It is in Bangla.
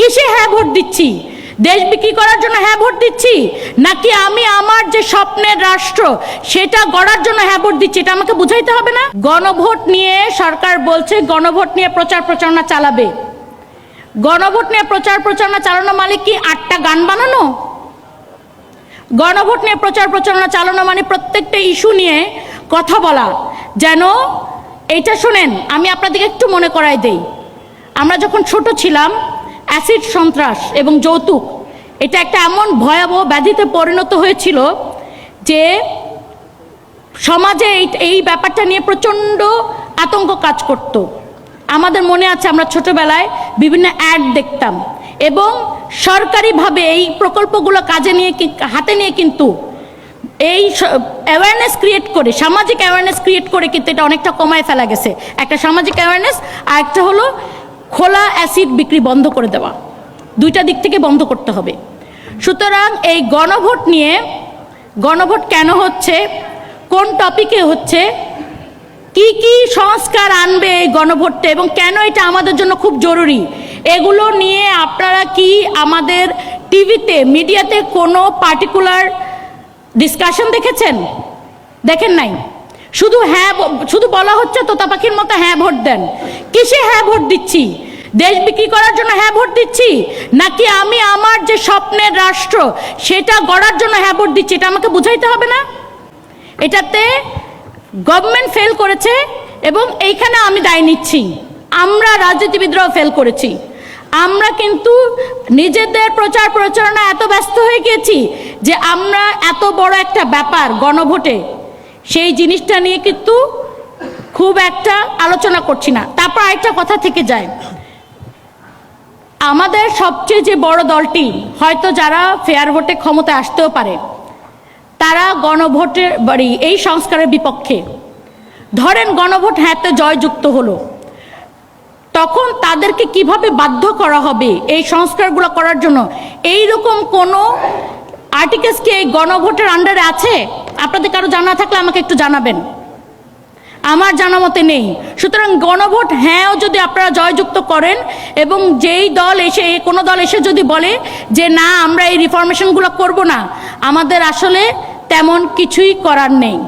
কিসে হ্যাঁ ভোট দিচ্ছি? দেশ বিক্রি করার জন্য হ্যাঁ ভোট দিচ্ছি, নাকি আমি আমার যে স্বপ্নের রাষ্ট্র সেটা গড়ার জন্য হ্যাঁ ভোট দিচ্ছি? এটা আমাকে বুঝাইতে হবে না? গণভোট নিয়ে সরকার বলছে গণভোট নিয়ে প্রচার প্রচারণা চালাবে। গণভোট নিয়ে প্রচার প্রচারণা চালানো মানে কি 8টা গান বানানো? গণভোট নিয়ে প্রচার প্রচারণা চালানো মানে প্রত্যেকটা ইস্যু নিয়ে কথা বলা। যেন এইটা শোনেন, আমি আপনাদেরকে একটু মনে করাই দেই, আমরা যখন ছোট ছিলাম অ্যাসিড সন্ত্রাস এবং যৌতুক এটা একটা এমন ভয়াবহ ব্যাধিতে পরিণত হয়েছিল যে সমাজে এই ব্যাপারটা নিয়ে প্রচণ্ড আতঙ্ক কাজ করত। আমাদের মনে আছে আমরা ছোটবেলায় বিভিন্ন অ্যাড দেখতাম এবং সরকারিভাবে এই প্রকল্পগুলো হাতে নিয়ে কিন্তু এই অ্যাওয়ারনেস ক্রিয়েট করে, সামাজিক অ্যাওয়ারনেস ক্রিয়েট করে কিন্তু এটা অনেকটা কমায় ফেলা গেছে। একটা সামাজিক অ্যাওয়ারনেস আর একটা হলো খোলা অ্যাসিড বিক্রি বন্ধ করে দেওয়া, দুইটা দিক থেকে বন্ধ করতে হবে। সুতরাং এই গণভোট নিয়ে, গণভোট কেন হচ্ছে, কোন টপিকে হচ্ছে, কি কি সংস্কার আনবে এই গণভোটটা এবং কেন এটা আমাদের জন্য খুব জরুরি, এগুলো নিয়ে আপনারা কি আমাদের টিভিতে মিডিয়াতে কোনো পার্টিকুলার ডিসকাশন দেখেছেন? দেখেন নাই। শুধু বলা হচ্ছে তোতা পাখির মতো হ্যাঁ ভোট দেন। কিসে হ্যাঁ ভোট দিচ্ছি? দেশ বিক্রি করার জন্য হ্যাঁ ভোট দিচ্ছি, নাকি আমি আমার যে স্বপ্নের রাষ্ট্র সেটা গড়ার জন্য হ্যাঁ ভোট দিচ্ছি? এটা আমাকে বুঝাইতে হবে না? এটাতে গভর্নমেন্ট ফেল করেছে এবং এইখানে আমি দায় নিচ্ছি। আমরা রাজনীতিবিদরাও ফেল করেছি। আমরা কিন্তু নিজেদের প্রচার প্রচারণা এত ব্যস্ত হয়ে গেছি যে আমরা এত বড় একটা ব্যাপার গণভোটে সেই জিনিসটা নিয়ে কিন্তু খুব একটা আলোচনা করছি না। তারপর আরেকটা কথা থেকে যায়, আমাদের সবচেয়ে যে বড় দলটি হয়তো যারা ফেয়ার ভোটে ক্ষমতায় আসতেও পারে, তারা গণভোটের এই সংস্কারের বিপক্ষে। ধরেন গণভোট হ্যাঁতে জয়যুক্ত হলো, তখন তাদেরকে কিভাবে বাধ্য করা হবে এই সংস্কারগুলো করার জন্য? এইরকম কোনো আর্টিকেলস কি এই গণভোটের আন্ডারে আছে? আপনাদের কারো জানা থাকলে আমাকে একটু জানাবেন। আমার জানা মতে নেই। সুতরাং গণভোট হ্যাঁও যদি আপনারা জয়যুক্ত করেন এবং যেই দল এসে, কোনো দল এসে যদি বলে যে না আমরা এই রিফরমেশনগুলো করব না, আমাদের আসলে তেমন কিছুই করার নেই।